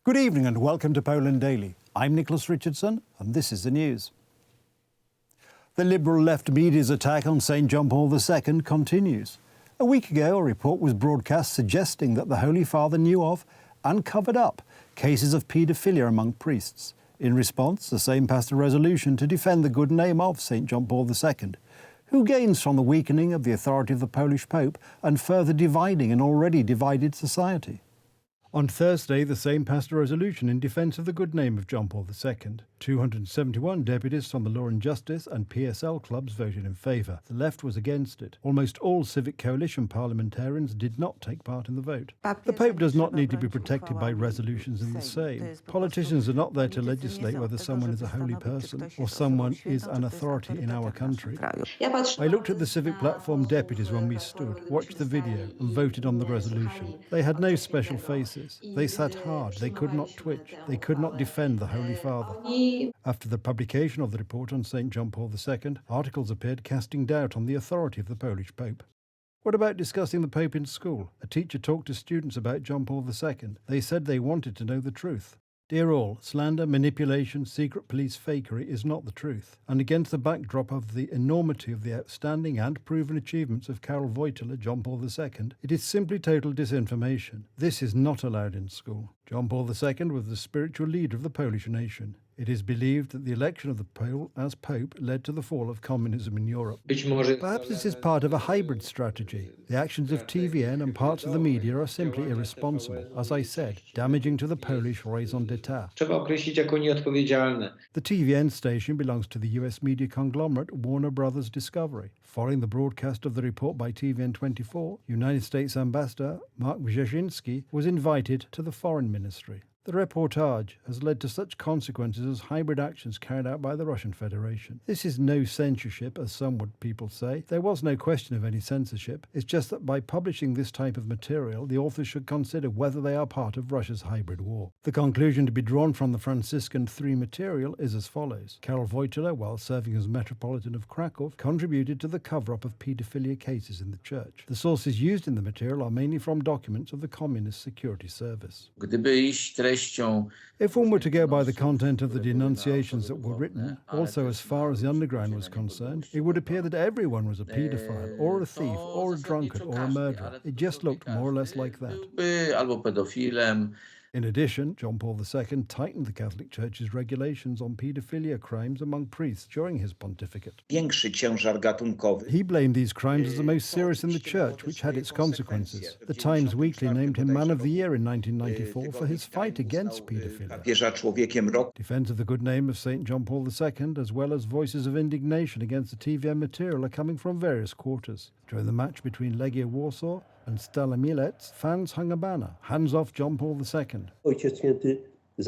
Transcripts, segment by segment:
Good evening and welcome to Poland Daily. I'm Nicholas Richardson and this is the news. The Liberal left media's attack on St John Paul II continues. A week ago, a report was broadcast suggesting that the Holy Father knew of and covered up cases of paedophilia among priests. In response, the same passed a resolution to defend the good name of St John Paul II, who gains from the weakening of the authority of the Polish Pope and further dividing an already divided society. On Thursday, the Sejm passed a resolution in defence of the good name of John Paul II. 271 deputies from the Law and Justice and PSL clubs voted in favour. The left was against it. Almost all Civic Coalition parliamentarians did not take part in the vote. The Pope does not need to be protected by resolutions in the Sejm. Politicians are not there to legislate whether someone is a holy person or someone is an authority in our country. I looked at the Civic Platform deputies when we stood, watched the video and voted on the resolution. They had no special faces. They sat hard. They could not twitch. They could not defend the Holy Father. After the publication of the report on St John Paul II, articles appeared casting doubt on the authority of the Polish Pope. What about discussing the Pope in school? A teacher talked to students about John Paul II. They said they wanted to know the truth. Dear all, slander, manipulation, secret police fakery is not the truth. And against the backdrop of the enormity of the outstanding and proven achievements of Karol Wojtyla, John Paul II, it is simply total disinformation. This is not allowed in school. John Paul II was the spiritual leader of the Polish nation. It is believed that the election of the Pole as Pope led to the fall of communism in Europe. Perhaps this is part of a hybrid strategy. The actions of TVN and parts of the media are simply irresponsible, as I said, damaging to the Polish raison d'etat. The TVN station belongs to the US media conglomerate Warner Brothers Discovery. Following the broadcast of the report by TVN 24, United States Ambassador Mark Brzezinski was invited to the Foreign Ministry. The reportage has led to such consequences as hybrid actions carried out by the Russian Federation. This is no censorship, as some people say. There was no question of any censorship. It's just that by publishing this type of material, the authors should consider whether they are part of Russia's hybrid war. The conclusion to be drawn from the Franciscan III material is as follows. Karol Wojtyla, while serving as Metropolitan of Krakow, contributed to the cover-up of paedophilia cases in the church. The sources used in the material are mainly from documents of the Communist Security Service. If one were to go by the content of the denunciations that were written, also as far as the underground was concerned, it would appear that everyone was a paedophile, or a thief, or a drunkard, or a murderer. It just looked more or less like that. In addition, John Paul II tightened the Catholic Church's regulations on paedophilia crimes among priests during his pontificate. He blamed these crimes as the most serious in the Church, which had its consequences. The Times Weekly named him Man of the Year in 1994 for his fight against paedophilia. Defense of the good name of St John Paul II, as well as voices of indignation against the TVN material, are coming from various quarters. During the match between Legia Warsaw and Stala Mielec, fans hung a banner, "Hands off John Paul II."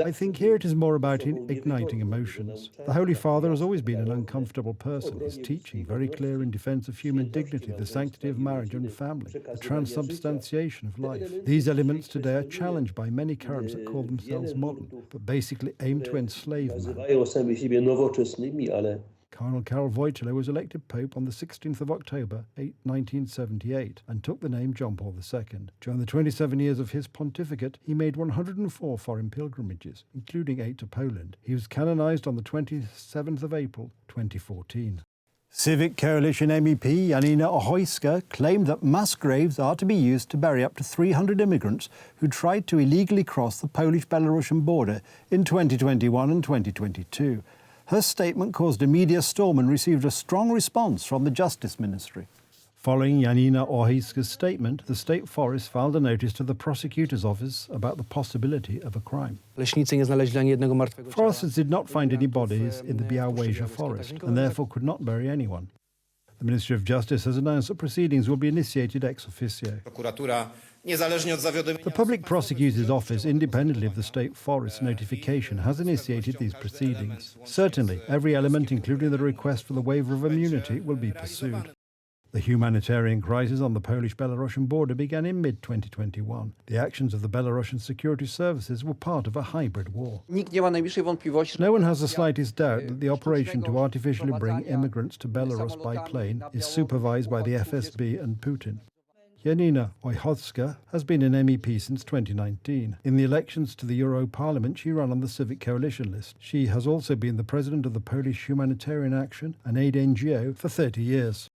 I think here it is more about igniting emotions. The Holy Father has always been an uncomfortable person, his teaching very clear in defence of human dignity, the sanctity of marriage and family, the transubstantiation of life. These elements today are challenged by many currents that call themselves modern, but basically aim to enslave man. Cardinal Karol Wojtyla was elected Pope on the 16th of October, 1978, and took the name John Paul II. During the 27 years of his pontificate, he made 104 foreign pilgrimages, including 8 to Poland. He was canonized on the 27th of April, 2014. Civic Coalition MEP Janina Ochojska claimed that mass graves are to be used to bury up to 300 immigrants who tried to illegally cross the Polish-Belarusian border in 2021 and 2022. Her statement caused a media storm and received a strong response from the Justice Ministry. Following Janina Ochojska's statement, the State Forest filed a notice to the prosecutor's office about the possibility of a crime. Foresters did not find any bodies in the Białowieża forest and therefore could not bury anyone. The Ministry of Justice has announced that proceedings will be initiated ex officio. The Public Prosecutor's Office, independently of the State Forest notification, has initiated these proceedings. Certainly, every element, including the request for the waiver of immunity, will be pursued. The humanitarian crisis on the Polish-Belarusian border began in mid-2021. The actions of the Belarusian security services were part of a hybrid war. No one has the slightest doubt that the operation to artificially bring immigrants to Belarus by plane is supervised by the FSB and Putin. Janina Wojciechowska has been an MEP since 2019. In the elections to the Euro Parliament, she ran on the Civic Coalition list. She has also been the president of the Polish Humanitarian Action, an aid NGO, for 30 years.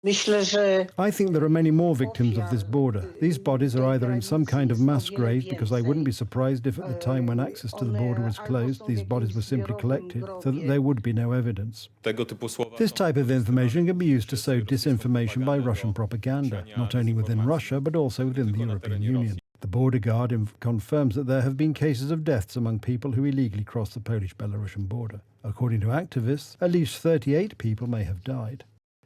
I think there are many more victims of this border. These bodies are either in some kind of mass grave, because I wouldn't be surprised if at the time when access to the border was closed, these bodies were simply collected so that there would be no evidence. This type of information can be used to sow disinformation by Russian propaganda, not only within Russia but also within the European Union. The border guard confirms that there have been cases of deaths among people who illegally cross the Polish-Belarusian border. According to activists, at least 38 people may have died.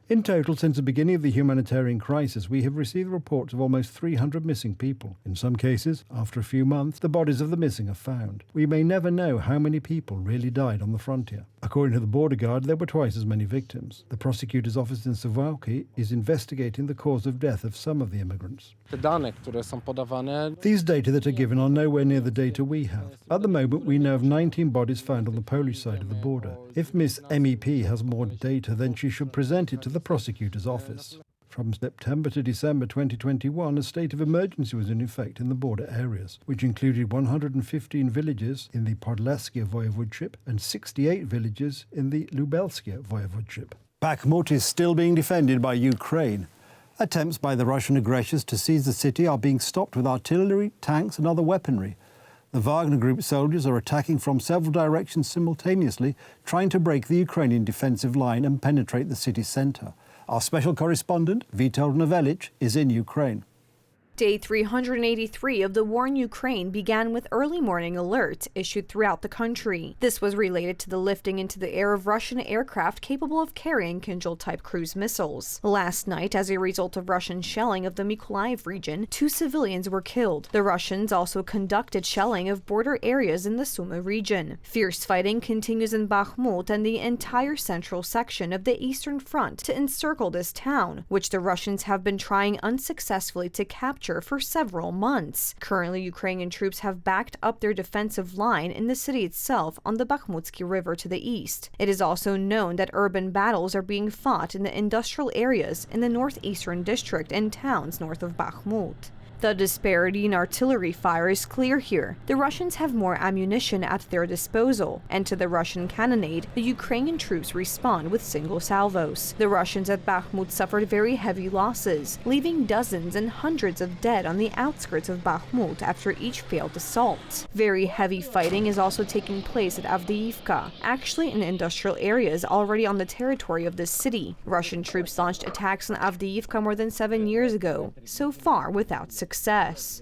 In total, since the beginning of the humanitarian crisis, we have received reports of almost 300 missing people. In some cases, after a few months, the bodies of the missing are found. We may never know how many people really died on the frontier. According to the border guard, there were twice as many victims. The prosecutor's office in Suwałki is investigating the cause of death of some of the immigrants. These data that are given are nowhere near the data we have. At the moment, we know of 19 bodies found on the Polish side of the border. If Miss MEP has more data, then she should present it to the prosecutor's office. From September to December 2021, a state of emergency was in effect in the border areas, which included 115 villages in the Podlaskie voivodeship and 68 villages in the Lubelskie voivodeship. Bakhmut is still being defended by Ukraine. Attempts by the Russian aggressors to seize the city are being stopped with artillery, tanks and other weaponry. The Wagner Group soldiers are attacking from several directions simultaneously, trying to break the Ukrainian defensive line and penetrate the city's centre. Our special correspondent, Witold Nowelic, is in Ukraine. Day 383 of the war in Ukraine began with early morning alerts issued throughout the country. This was related to the lifting into the air of Russian aircraft capable of carrying Kinzhal-type cruise missiles. Last night, as a result of Russian shelling of the Mykolaiv region, 2 civilians were killed. The Russians also conducted shelling of border areas in the Sumy region. Fierce fighting continues in Bakhmut and the entire central section of the Eastern Front to encircle this town, which the Russians have been trying unsuccessfully to capture for several months. Currently, Ukrainian troops have backed up their defensive line in the city itself on the Bakhmutsky River to the east. It is also known that urban battles are being fought in the industrial areas in the northeastern district and towns north of Bakhmut. The disparity in artillery fire is clear here. The Russians have more ammunition at their disposal, and to the Russian cannonade, the Ukrainian troops respond with single salvos. The Russians at Bakhmut suffered very heavy losses, leaving dozens and hundreds of dead on the outskirts of Bakhmut after each failed assault. Very heavy fighting is also taking place at Avdiivka, actually in industrial areas already on the territory of this city. Russian troops launched attacks on Avdiivka more than 7 years ago, so far without success.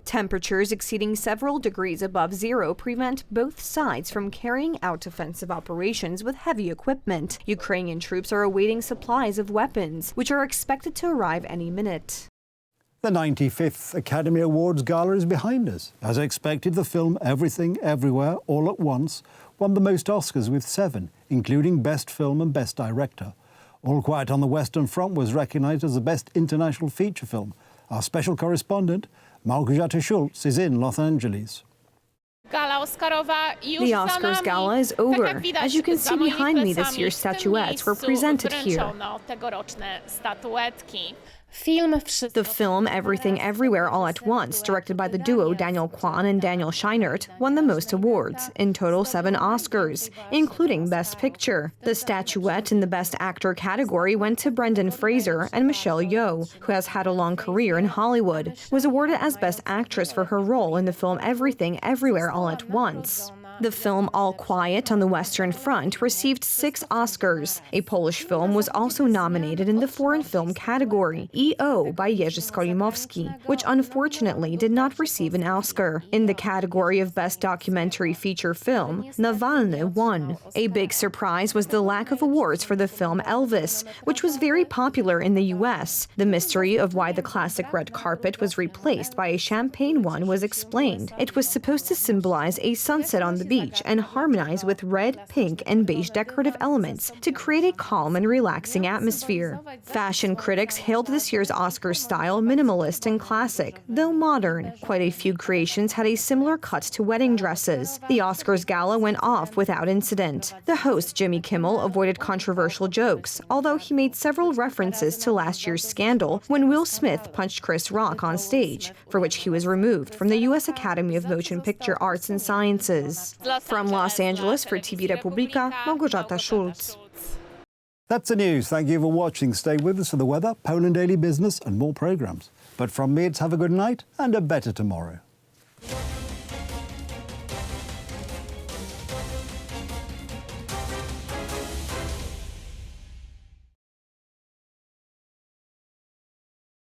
Temperatures exceeding several degrees above zero prevent both sides from carrying out offensive operations with heavy equipment. Ukrainian troops are awaiting supplies of weapons, which are expected to arrive any minute. The 95th Academy Awards Gala is behind us. As expected, the film Everything, Everywhere, All at Once won the most Oscars with 7, including Best Film and Best Director. All Quiet on the Western Front was recognised as the Best International Feature Film. Our special correspondent, Małgorzata Schulz, is in Los Angeles. The Oscars Gala is over. As you can see behind me, this year's statuettes were presented here. The film Everything Everywhere All at Once, directed by the duo Daniel Kwan and Daniel Scheinert, won the most awards, in total 7 Oscars, including Best Picture. The statuette in the Best Actor category went to Brendan Fraser, and Michelle Yeoh, who has had a long career in Hollywood, was awarded as Best Actress for her role in the film Everything Everywhere All at Once. The film All Quiet on the Western Front received 6 Oscars. A Polish film was also nominated in the foreign film category, E.O. by Jerzy Skolimowski, which unfortunately did not receive an Oscar. In the category of Best Documentary Feature Film, Navalny won. A big surprise was the lack of awards for the film Elvis, which was very popular in the U.S. The mystery of why the classic red carpet was replaced by a champagne one was explained. It was supposed to symbolize a sunset on the beach and harmonize with red, pink, and beige decorative elements to create a calm and relaxing atmosphere. Fashion critics hailed this year's Oscars style minimalist and classic, though modern. Quite a few creations had a similar cut to wedding dresses. The Oscars gala went off without incident. The host, Jimmy Kimmel, avoided controversial jokes, although he made several references to last year's scandal when Will Smith punched Chris Rock on stage, for which he was removed from the U.S. Academy of Motion Picture Arts and Sciences. From Los Angeles for TV Republika, Małgorzata Schulz. That's the news. Thank you for watching. Stay with us for the weather, Poland Daily Business and more programmes. But from me, it's have a good night and a better tomorrow.